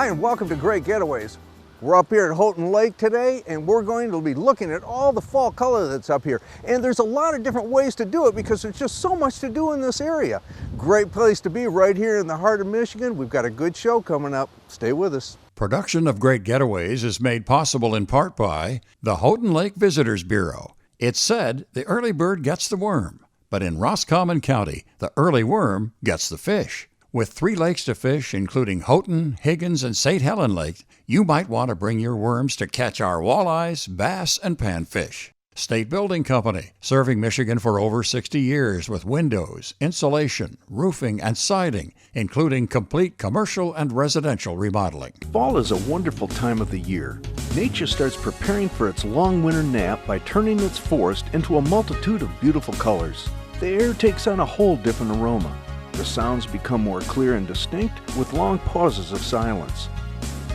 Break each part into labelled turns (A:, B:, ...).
A: Hi and welcome to Great Getaways. We're up here at Houghton Lake today and we're going to be looking at all the fall color that's up here. And there's a lot of different ways to do it because there's just so much to do in this area. Great place to be right here in the heart of Michigan. We've got a good show coming up. Stay with us.
B: Production of Great Getaways is made possible in part by the Houghton Lake Visitors Bureau. It's said the early bird gets the worm, but in Roscommon County, the early worm gets the fish. With 3 lakes to fish, including Houghton, Higgins, and St. Helen Lake, you might want to bring your worms to catch our walleyes, bass, and panfish. State Building Company, serving Michigan for over 60 years with windows, insulation, roofing, and siding, including complete commercial and residential remodeling.
C: Fall is a wonderful time of the year. Nature starts preparing for its long winter nap by turning its forest into a multitude of beautiful colors. The air takes on a whole different aroma. The sounds become more clear and distinct with long pauses of silence.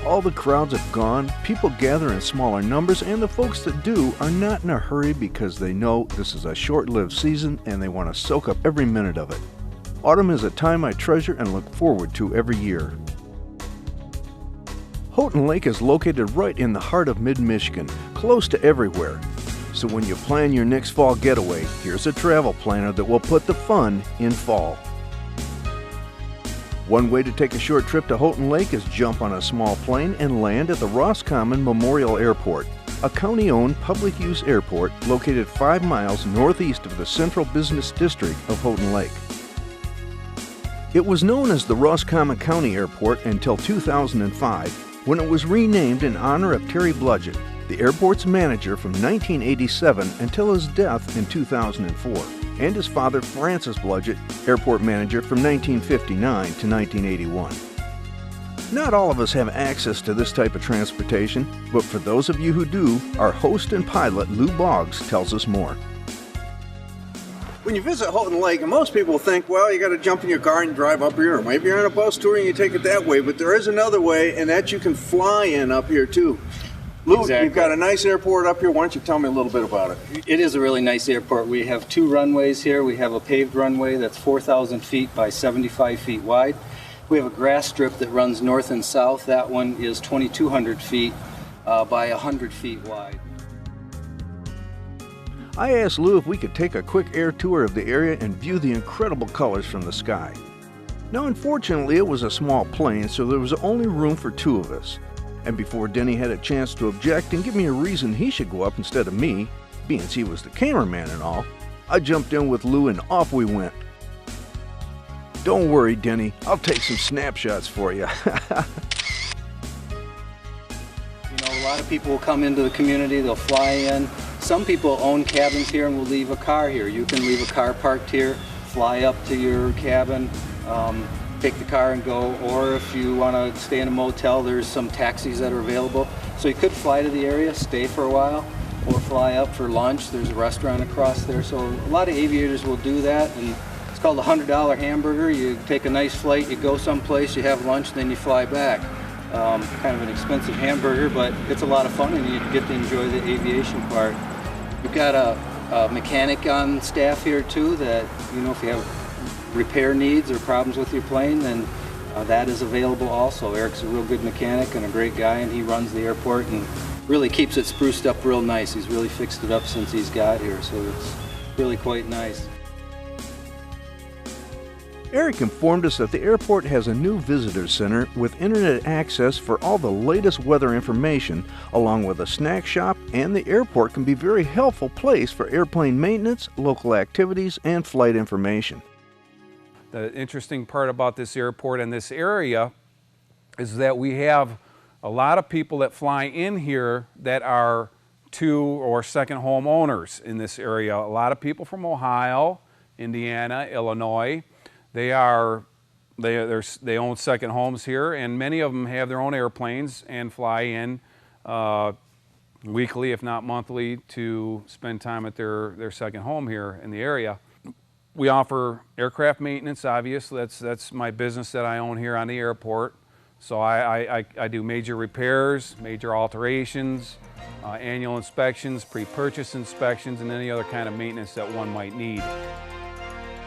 C: All the crowds have gone, people gather in smaller numbers, and the folks that do are not in a hurry because they know this is a short-lived season and they want to soak up every minute of it. Autumn is a time I treasure and look forward to every year. Houghton Lake is located right in the heart of mid-Michigan, close to everywhere. So when you plan your next fall getaway, here's a travel planner that will put the fun in fall. One way to take a short trip to Houghton Lake is jump on a small plane and land at the Roscommon Memorial Airport, a county-owned public-use airport located 5 miles northeast of the central business district of Houghton Lake. It was known as the Roscommon County Airport until 2005, when it was renamed in honor of Terry Bludgett, the airport's manager from 1987 until his death in 2004. And his father, Francis Bludgett, airport manager from 1959 to 1981. Not all of us have access to this type of transportation, but for those of you who do, our host and pilot, Lou Boggs, tells us more.
A: When you visit Houghton Lake, and most people think, well, you got to jump in your car and drive up here, or maybe you're on a bus tour and you take it that way, but there is another way, and that you can fly in up here too. Lou, exactly. You've got a nice airport up here. Why don't you tell me a little bit about it?
D: It is a really nice airport. We have 2 runways here. We have a paved runway that's 4,000 feet by 75 feet wide. We have a grass strip that runs north and south. That one is 2,200 feet by 100 feet wide.
C: I asked Lou if we could take a quick air tour of the area and view the incredible colors from the sky. Now, unfortunately, it was a small plane, so there was only room for 2 of us. And before Denny had a chance to object and give me a reason he should go up instead of me, being he was the cameraman and all, I jumped in with Lou and off we went. Don't worry, Denny, I'll take some snapshots for you.
D: A lot of people will come into the community, they'll fly in. Some people own cabins here and will leave a car here. You can leave a car parked here, fly up to your cabin, take the car and go, or if you want to stay in a motel, there's some taxis that are available. So you could fly to the area, stay for a while, or fly up for lunch. There's a restaurant across there. So a lot of aviators will do that, and it's called a $100 hamburger. You take a nice flight, you go someplace, you have lunch, then you fly back. Kind of an expensive hamburger, but it's a lot of fun and you get to enjoy the aviation part. We've got a mechanic on staff here too that, if you have repair needs or problems with your plane, then that is available also. Eric's a real good mechanic and a great guy, and he runs the airport and really keeps it spruced up real nice. He's really fixed it up since he's got here, so it's really quite nice.
C: Eric informed us that the airport has a new visitor center with internet access for all the latest weather information, along with a snack shop, and the airport can be a very helpful place for airplane maintenance, local activities, and flight information.
E: The interesting part about this airport and this area is that we have a lot of people that fly in here that are 2 or second home owners in this area. A lot of people from Ohio, Indiana, Illinois. They own second homes here, and many of them have their own airplanes and fly in weekly, if not monthly, to spend time at their second home here in the area. We offer aircraft maintenance, obviously. That's my business that I own here on the airport. So I do major repairs, major alterations, annual inspections, pre-purchase inspections, and any other kind of maintenance that one might need.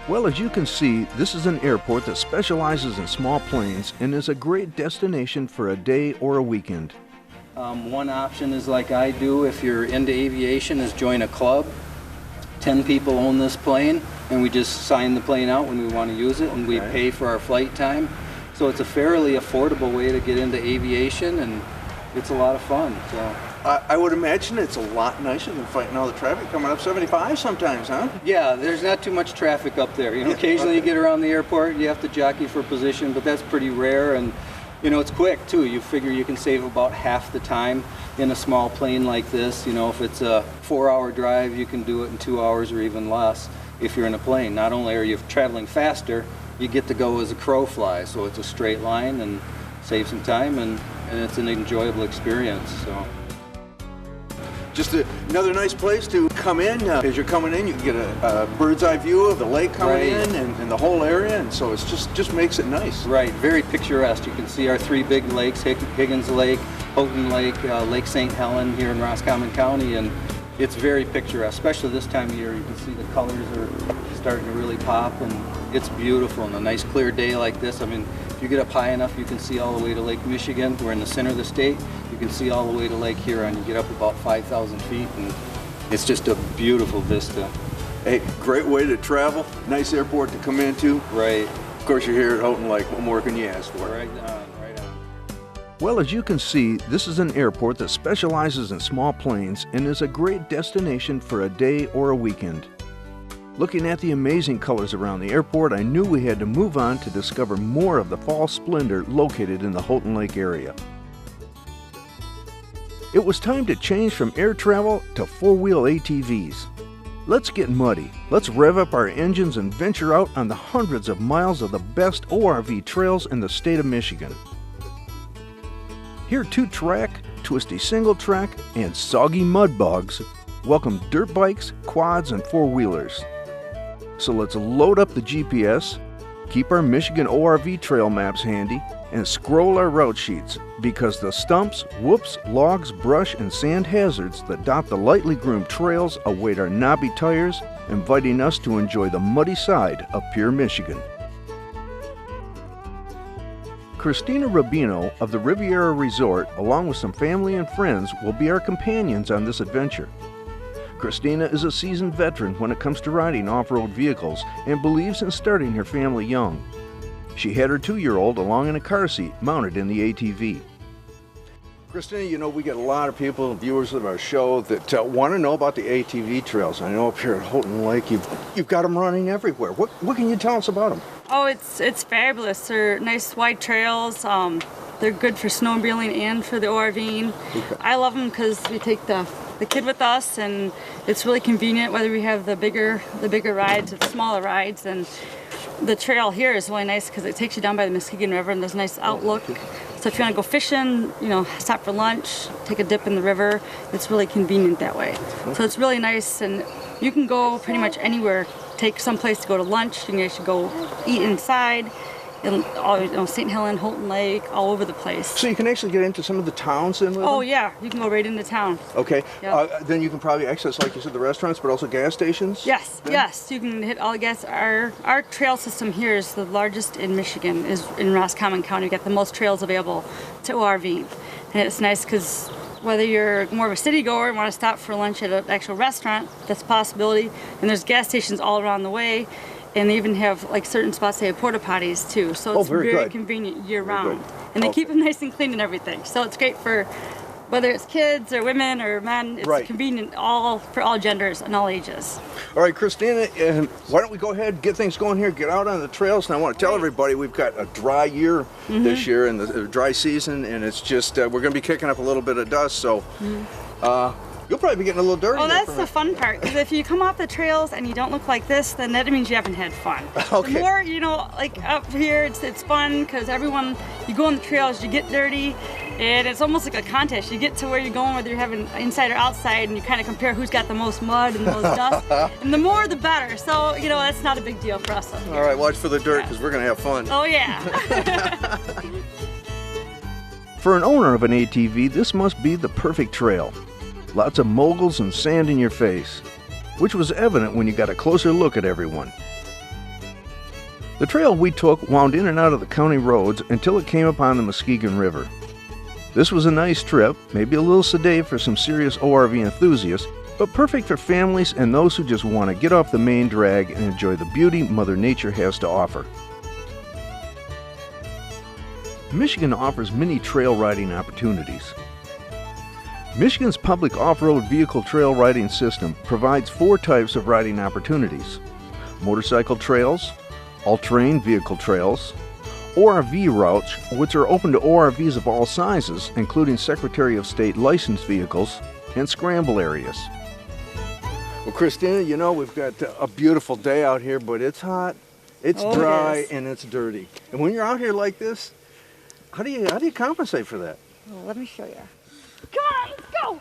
C: Well, as you can see, this is an airport that specializes in small planes and is a great destination for a day or a weekend.
D: One option is like I do, if you're into aviation, is join a club. 10 people own this plane, and we just sign the plane out when we want to use it, and we pay for our flight time. So it's a fairly affordable way to get into aviation, and it's a lot of fun. So.
A: I would imagine it's a lot nicer than fighting all the traffic coming up 75 sometimes, huh?
D: Yeah, there's not too much traffic up there. You know, occasionally you get around the airport, you have to jockey for position, but that's pretty rare, and you know, it's quick too. You figure you can save about half the time in a small plane like this. You know, if it's a 4-hour drive, you can do it in 2 hours or even less if you're in a plane. Not only are you traveling faster, you get to go as a crow flies, so it's a straight line and save some time, and it's an enjoyable experience. So.
A: Just another nice place to come in. As you're coming in, you can get a bird's eye view of the lake coming in and the whole area, and so it's just makes it nice.
D: Right, very picturesque. You can see our 3 big lakes, Higgins Lake, Houghton Lake, Lake St. Helen here in Roscommon County, and it's very picturesque, especially this time of year. You can see the colors are starting to really pop, and it's beautiful. And a nice clear day like this, I mean, if you get up high enough, you can see all the way to Lake Michigan. We're in the center of the state. You can see all the way to Lake Huron. You get up about 5,000 feet, and it's just a beautiful vista.
A: Hey, great way to travel. Nice airport to come into.
D: Right.
A: Of course, you're here at Houghton Lake. What more can you ask for?
D: Right on, right on.
C: Well, as you can see, this is an airport that specializes in small planes and is a great destination for a day or a weekend. Looking at the amazing colors around the airport, I knew we had to move on to discover more of the fall splendor located in the Houghton Lake area. It was time to change from air travel to four-wheel ATVs. Let's get muddy. Let's rev up our engines and venture out on the hundreds of miles of the best ORV trails in the state of Michigan. Here, 2-track, twisty single-track, and soggy mud bogs welcome dirt bikes, quads, and four-wheelers. So let's load up the GPS, keep our Michigan ORV trail maps handy, and scroll our route sheets, because the stumps, whoops, logs, brush, and sand hazards that dot the lightly groomed trails await our knobby tires, inviting us to enjoy the muddy side of Pure Michigan. Christina Rubino of the Riviera Resort, along with some family and friends, will be our companions on this adventure. Christina is a seasoned veteran when it comes to riding off-road vehicles and believes in starting her family young. She had her 2-year-old along in a car seat mounted in the ATV.
A: Christina, you know, we get a lot of people, viewers of our show, that want to know about the ATV trails. I know up here at Houghton Lake, you've got them running everywhere. What can you tell us about them?
F: Oh, it's fabulous. They're nice wide trails. They're good for snowmobiling and for the ORVing. Okay. I love them because we take the kid with us, and it's really convenient whether we have the bigger rides or the smaller rides. And the trail here is really nice because it takes you down by the Muskegon River, and there's a nice outlook. So if you want to go fishing, you know, stop for lunch, take a dip in the river, it's really convenient that way. So it's really nice, and you can go pretty much anywhere. Take some place to go to lunch, you can actually go eat inside. In St. Helen, Houghton Lake, all over the place.
A: So you can actually get into some of the towns in Living?
F: Oh yeah, you can go right into town.
A: Okay.
F: Yep.
A: Then you can probably access, like you said, the restaurants, but also gas stations?
F: Yes, then? Yes. You can hit all the gas. Our trail system here is the largest in Michigan, is in Roscommon County. We got the most trails available to ORV. And it's nice because whether you're more of a city goer and want to stop for lunch at an actual restaurant, that's a possibility. And there's gas stations all around the way. And they even have, like, certain spots, they have porta potties too. So it's very convenient year round. And they keep them nice and clean and everything. So it's great for whether it's kids or women or men. It's convenient for all genders and all ages.
A: All right, Christina, why don't we go ahead and get things going here, get out on the trails. And I want to tell everybody we've got a dry year this year, and the dry season, and it's just, we're going to be kicking up a little bit of dust. So you'll probably be getting a little dirty.
F: Oh, that's the fun part. Because if you come off the trails and you don't look like this, then that means you haven't had fun.
A: Okay.
F: The more, you know, like up here, it's fun because you go on the trails, you get dirty, and it's almost like a contest. You get to where you're going, whether you're having inside or outside, and you kind of compare who's got the most mud and the most dust. And the more, the better. So, you know, that's not a big deal for us up here.
A: All right, watch for the dirt because we're going to have fun.
F: Oh, yeah.
C: For an owner of an ATV, this must be the perfect trail. Lots of moguls and sand in your face, which was evident when you got a closer look at everyone. The trail we took wound in and out of the county roads until it came upon the Muskegon River. This was a nice trip, maybe a little sedate for some serious ORV enthusiasts, but perfect for families and those who just want to get off the main drag and enjoy the beauty Mother Nature has to offer. Michigan offers many trail riding opportunities. Michigan's public off-road vehicle trail riding system provides 4 types of riding opportunities: motorcycle trails, all-terrain vehicle trails, ORV routes, which are open to ORVs of all sizes, including Secretary of State licensed vehicles, and scramble areas.
A: Well, Christina, you know, we've got a beautiful day out here, but it's hot, it's dry, and it's dirty. And when you're out here like this, how do you compensate for that?
G: Well, let me show you. Come on, let's go!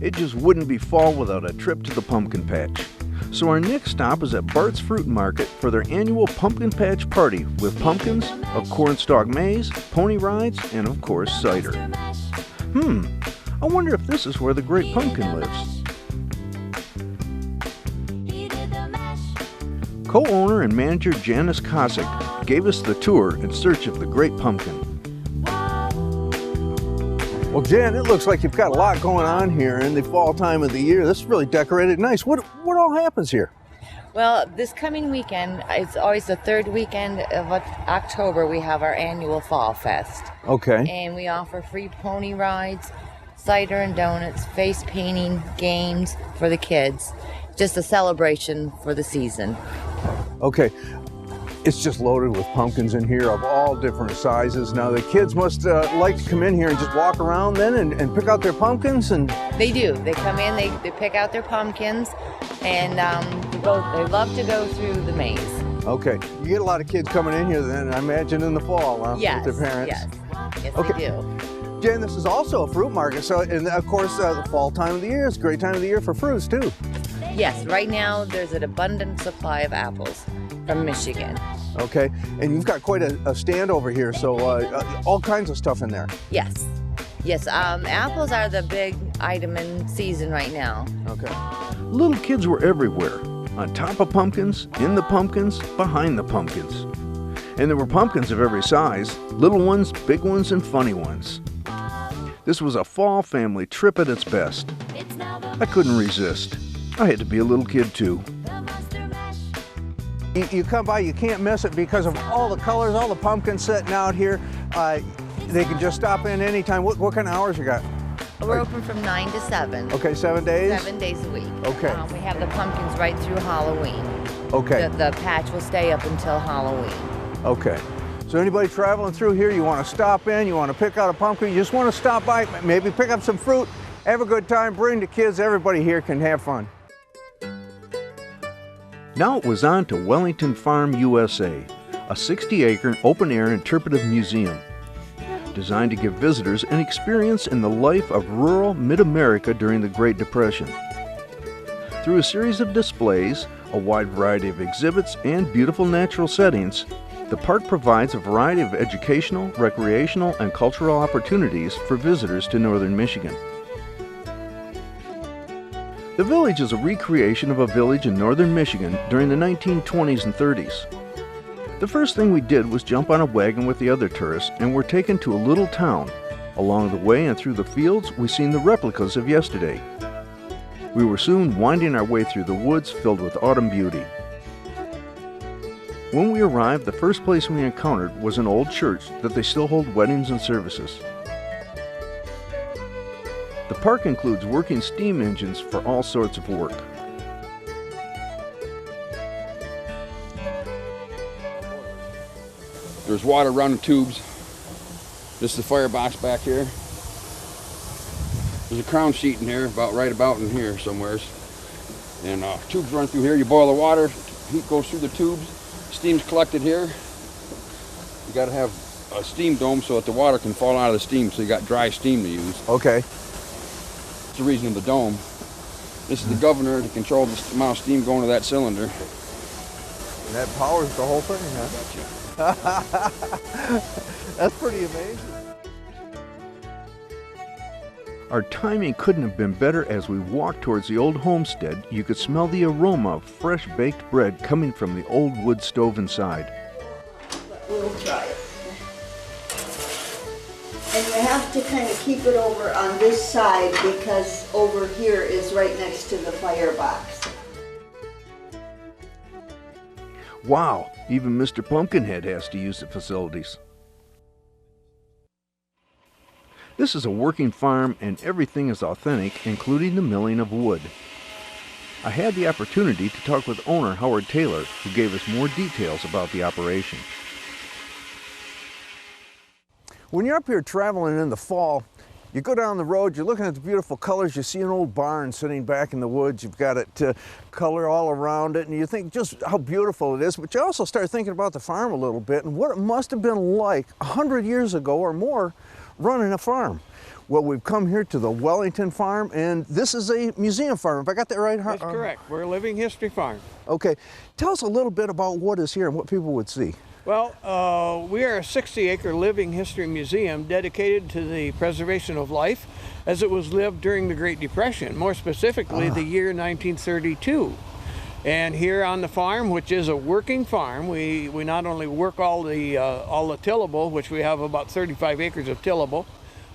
C: It just wouldn't be fall without a trip to the pumpkin patch. So our next stop is at Bart's Fruit Market for their annual pumpkin patch party with pumpkins, a cornstalk maze, pony rides, and of course cider. I wonder if this is where the Great Pumpkin lives. Co-owner and manager Janice Kosick gave us the tour in search of the Great Pumpkin.
A: Well, Jan, it looks like you've got a lot going on here in the fall time of the year. This is really decorated nice. What all happens here?
G: Well, this coming weekend, it's always the 3rd weekend of October, we have our annual Fall Fest.
A: Okay.
G: And we offer free pony rides, cider and donuts, face painting, games for the kids. Just a celebration for the season.
A: Okay. It's just loaded with pumpkins in here of all different sizes. Now, the kids must like to come in here and just walk around then and pick out their pumpkins? And
G: They do. They come in, they pick out their pumpkins, and they love to go through the maze.
A: Okay. You get a lot of kids coming in here then, I imagine, in the fall, huh?
G: Yes,
A: with their parents?
G: yes,
A: Okay.
G: they do.
A: Jan, this is also a fruit market, so, and of course, the fall time of the year is a great time of the year for fruits, too.
G: Yes, right now there's an abundant supply of apples from Michigan.
A: Okay, and you've got quite a stand over here, so all kinds of stuff in there.
G: Yes, apples are the big item in season right now.
A: Okay.
C: Little kids were everywhere, on top of pumpkins, in the pumpkins, behind the pumpkins. And there were pumpkins of every size, little ones, big ones, and funny ones. This was a fall family trip at its best. I couldn't resist. I had to be a little kid too.
A: You come by, you can't miss it because of all the colors, all the pumpkins sitting out here. They can just stop in anytime. What kind of hours you got?
G: We're open from 9 to 7.
A: Okay, 7 days?
G: 7 days a week.
A: Okay.
G: We have the pumpkins right through Halloween.
A: Okay.
G: The patch will stay up until Halloween.
A: Okay. So anybody traveling through here, you want to stop in, you want to pick out a pumpkin, you just want to stop by, maybe pick up some fruit, have a good time, bring the kids, everybody here can have fun.
C: Now it was on to Wellington Farm, USA, a 60-acre open-air interpretive museum designed to give visitors an experience in the life of rural mid-America during the Great Depression. Through a series of displays, a wide variety of exhibits, and beautiful natural settings, the park provides a variety of educational, recreational, and cultural opportunities for visitors to northern Michigan. The village is a recreation of a village in northern Michigan during the 1920s and 30s. The first thing we did was jump on a wagon with the other tourists and were taken to a little town. Along the way and through the fields, we seen the replicas of yesterday. We were soon winding our way through the woods filled with autumn beauty. When we arrived, the first place we encountered was an old church that they still hold weddings and services. The park includes working steam engines for all sorts of work.
H: There's water running tubes. This is the firebox back here. There's a crown sheet in here, right about in here somewheres. And tubes run through here. You boil the water, heat goes through the tubes, steam's collected here. You got to have a steam dome so that the water can fall out of the steam, so you got dry steam to use.
A: Okay.
H: That's the reason of the dome. This is the governor to control the amount of steam going to that cylinder.
A: And that powers the whole thing, huh? That's pretty amazing.
C: Our timing couldn't have been better. As we walked towards the old homestead, you could smell the aroma of fresh baked bread coming from the old wood stove inside.
I: We'll try it. And you have to kind of keep it over on this side because over here is right next to the firebox.
C: Wow, even Mr. Pumpkinhead has to use the facilities. This is a working farm and everything is authentic, including the milling of wood. I had the opportunity to talk with owner Howard Taylor, who gave us more details about the operation.
A: When you're up here traveling in the fall, you go down the road, you're looking at the beautiful colors, you see an old barn sitting back in the woods, you've got it color all around it, and you think just how beautiful it is, but you also start thinking about the farm a little bit and what it must have been like 100 years ago or more running a farm. Well, we've come here to the Wellington Farm, and this is a museum farm. Have I got that right?
J: That's correct. We're a living history farm.
A: Okay. Tell us a little bit about what is here and what people would see.
J: Well, we are a 60-acre living history museum dedicated to the preservation of life as it was lived during the Great Depression, more specifically the year 1932. And here on the farm, which is a working farm, we not only work all the tillable, which we have about 35 acres of tillable,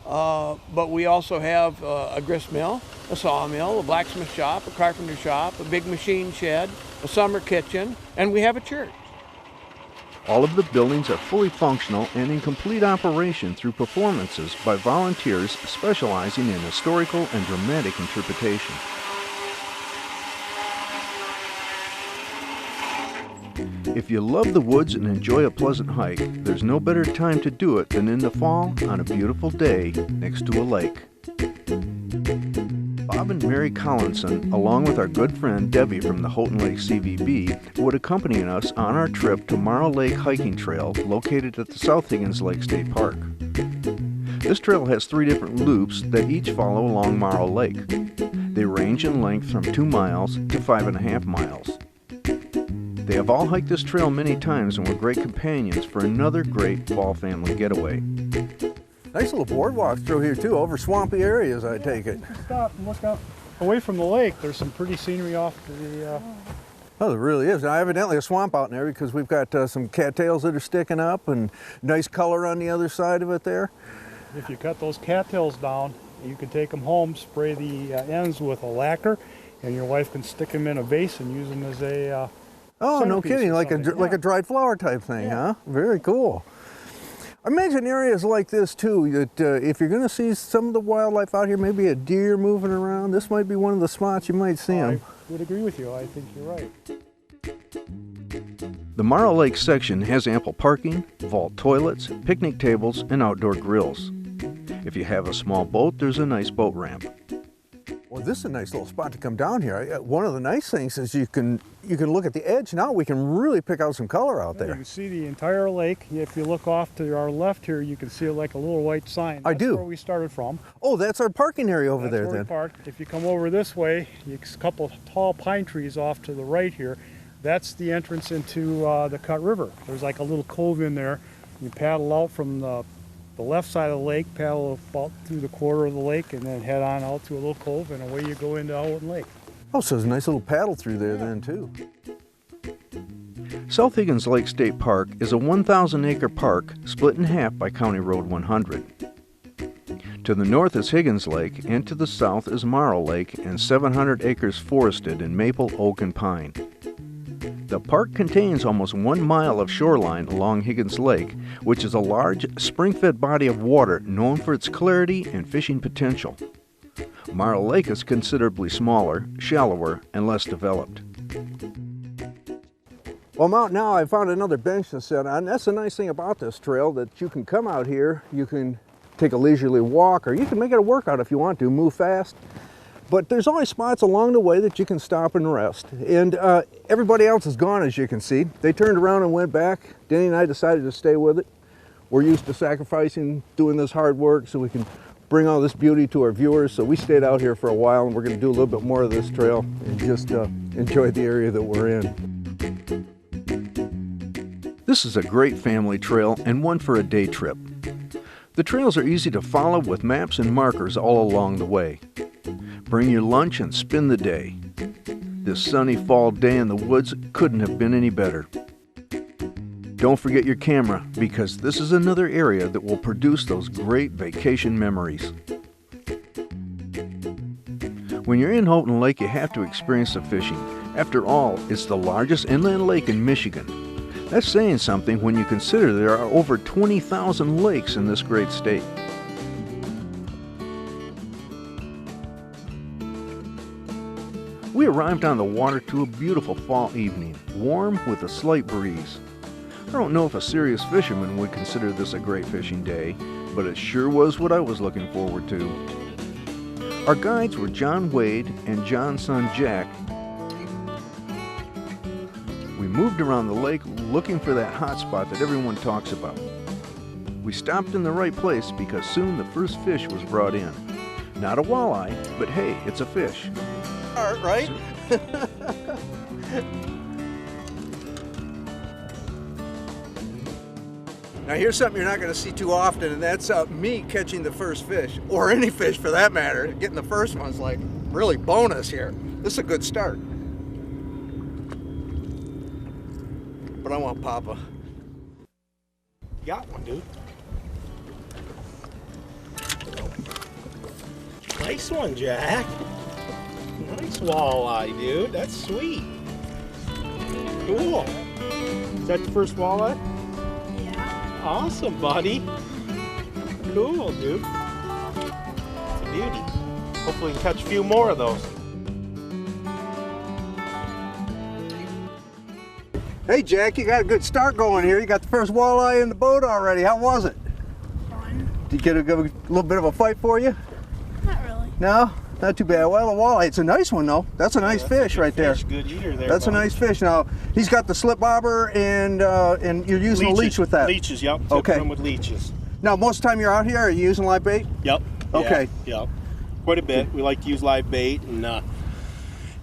J: but we also have a grist mill, a sawmill, a blacksmith shop, a carpenter shop, a big machine shed, a summer kitchen, and we have a church.
C: All of the buildings are fully functional and in complete operation through performances by volunteers specializing in historical and dramatic interpretation. If you love the woods and enjoy a pleasant hike, there's no better time to do it than in the fall on a beautiful day next to a lake. Bob and Mary Collinson, along with our good friend Debbie from the Houghton Lake CVB, would accompany us on our trip to Marl Lake Hiking Trail located at the South Higgins Lake State Park. This trail has 3 different loops that each follow along Marl Lake. They range in length from 2 miles to 5.5 miles. They have all hiked this trail many times and were great companions for another great fall family getaway.
A: Nice little boardwalk through here too, over swampy areas, I take it.
K: Stop and look up away from the lake. There's some pretty scenery off to the...
A: Oh, there really is. Now, evidently a swamp out in there because we've got some cattails that are sticking up and nice color on the other side of it there.
K: If you cut those cattails down, you can take them home, spray the ends with a lacquer, and your wife can stick them in a vase and use them as a
A: oh, no kidding, like a dried flower type thing, huh? Very cool. I imagine areas like this too, that if you're going to see some of the wildlife out here, maybe a deer moving around, this might be one of the spots you might see them.
K: I would agree with you. I think you're right.
C: The Marl Lake section has ample parking, vault toilets, picnic tables, and outdoor grills. If you have a small boat, there's a nice boat ramp.
A: Well, this is a nice little spot to come down here. One of the nice things is you can look at the edge. Now we can really pick out some color out there. You
K: can see the entire lake. If you look off to our left here, you can see like a little white sign.
A: I do.
K: That's where we started from.
A: Oh, that's our parking area over there then.
K: That's where we parked. If you come over this way, a couple of tall pine trees off to the right here. That's the entrance into the Cut River. There's like a little cove in there. You paddle out from the left side of the lake, paddle about through the quarter of the lake, and then head on out to a little cove, and away you go into Houghton Lake.
A: Oh, so there's a nice little paddle through there then too.
C: South Higgins Lake State Park is a 1,000-acre park split in half by County Road 100. To the north is Higgins Lake, and to the south is Marl Lake, and 700 acres forested in maple, oak, and pine. The park contains almost 1 mile of shoreline along Higgins Lake, which is a large, spring-fed body of water known for its clarity and fishing potential. Marl Lake is considerably smaller, shallower, and less developed.
A: Well, I'm out now. I found another bench to sit on. That's the nice thing about this trail, that you can come out here, you can take a leisurely walk, or you can make it a workout if you want to, move fast. But there's always spots along the way that you can stop and rest. And everybody else is gone, as you can see. They turned around and went back. Denny and I decided to stay with it. We're used to sacrificing, doing this hard work so we can bring all this beauty to our viewers. So we stayed out here for a while, and we're going to do a little bit more of this trail and just enjoy the area that we're in.
C: This is a great family trail and one for a day trip. The trails are easy to follow with maps and markers all along the way. Bring your lunch and spend the day. This sunny fall day in the woods couldn't have been any better. Don't forget your camera, because this is another area that will produce those great vacation memories. When you're in Houghton Lake, you have to experience the fishing. After all, it's the largest inland lake in Michigan. That's saying something when you consider there are over 20,000 lakes in this great state. We arrived on the water to a beautiful fall evening, warm with a slight breeze. I don't know if a serious fisherman would consider this a great fishing day, but it sure was what I was looking forward to. Our guides were John Wade and John's son Jack. We moved around the lake looking for that hot spot that everyone talks about. We stopped in the right place because soon the first fish was brought in. Not a walleye, but hey, it's a fish.
A: Right? Now here's something you're not going to see too often, and that's me catching the first fish, or any fish for that matter. Getting the first one's like really bonus here. This is a good start. But I want Papa.
L: Got one, dude. Nice one, Jack. Nice walleye, dude. That's sweet. Cool. Is that the first walleye? Yeah. Awesome, buddy. Cool, dude. It's a beauty. Hopefully we can catch a few more of those.
A: Hey Jack, you got a good start going here. You got the first walleye in the boat already. How was it?
M: Fun.
A: Did you get a little bit of a fight for you?
M: Not really.
A: No? Not too bad. Well, a walleye, it's a nice one though. That's a nice fish right there.
L: Good eater there.
A: That's a nice fish. Now, he's got the slip bobber and you're using a leech with that.
L: Leeches, yep.
A: Okay.
L: Them with leeches.
A: Now, most of the time you're out here, are you using live bait?
L: Yep.
A: Okay.
L: Yeah, yep. Quite a bit. We like to use live bait, and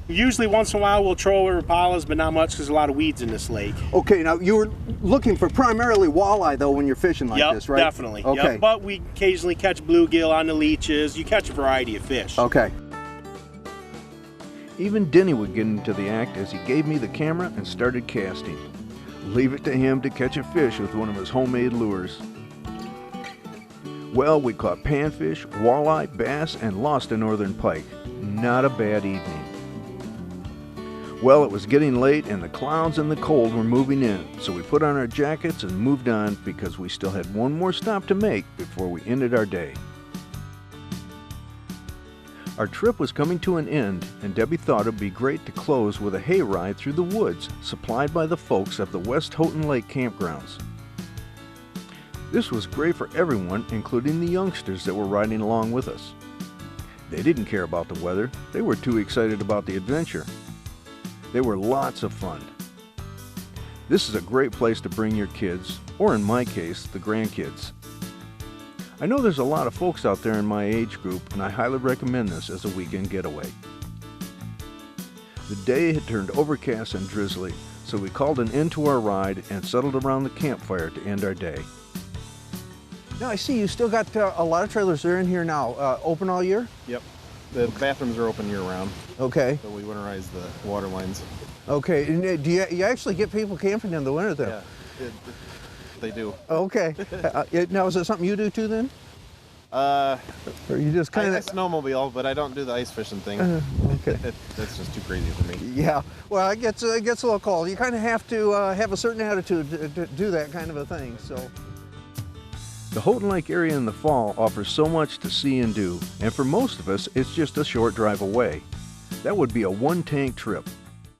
L: usually once in a while we'll troll or Impalas, but not much because there's a lot of weeds in this lake.
A: Okay, now you were looking for primarily walleye though when you're fishing like this, right?
L: Definitely.
A: Okay.
L: Yep. But we occasionally catch bluegill on the leeches. You catch a variety of fish.
A: Okay.
C: Even Denny would get into the act as he gave me the camera and started casting. Leave it to him to catch a fish with one of his homemade lures. Well, we caught panfish, walleye, bass, and lost a northern pike. Not a bad evening. Well, it was getting late and the clouds and the cold were moving in, so we put on our jackets and moved on because we still had one more stop to make before we ended our day. Our trip was coming to an end, and Debbie thought it'd be great to close with a hayride through the woods supplied by the folks at the West Houghton Lake Campgrounds. This was great for everyone, including the youngsters that were riding along with us. They didn't care about the weather, they were too excited about the adventure. They were lots of fun. This is a great place to bring your kids, or in my case, the grandkids. I know there's a lot of folks out there in my age group, and I highly recommend this as a weekend getaway. The day had turned overcast and drizzly, so we called an end to our ride and settled around the campfire to end our day.
A: Now I see you still got a lot of trailers there in here now. Open all year?
N: Yep. The bathrooms are open year-round.
A: Okay.
N: So we winterize the water lines.
A: Okay. And do you actually get people camping in the winter then?
N: Yeah, they do.
A: Okay. Now is that something you do too then? Or you just kind of...
N: I snowmobile, but I don't do the ice fishing thing.
A: Okay.
N: That's just too crazy for me.
A: Yeah. Well, it gets a little cold. You kind of have to have a certain attitude to do that kind of a thing. So.
C: The Houghton Lake area in the fall offers so much to see and do, and for most of us, it's just a short drive away. That would be a one-tank trip.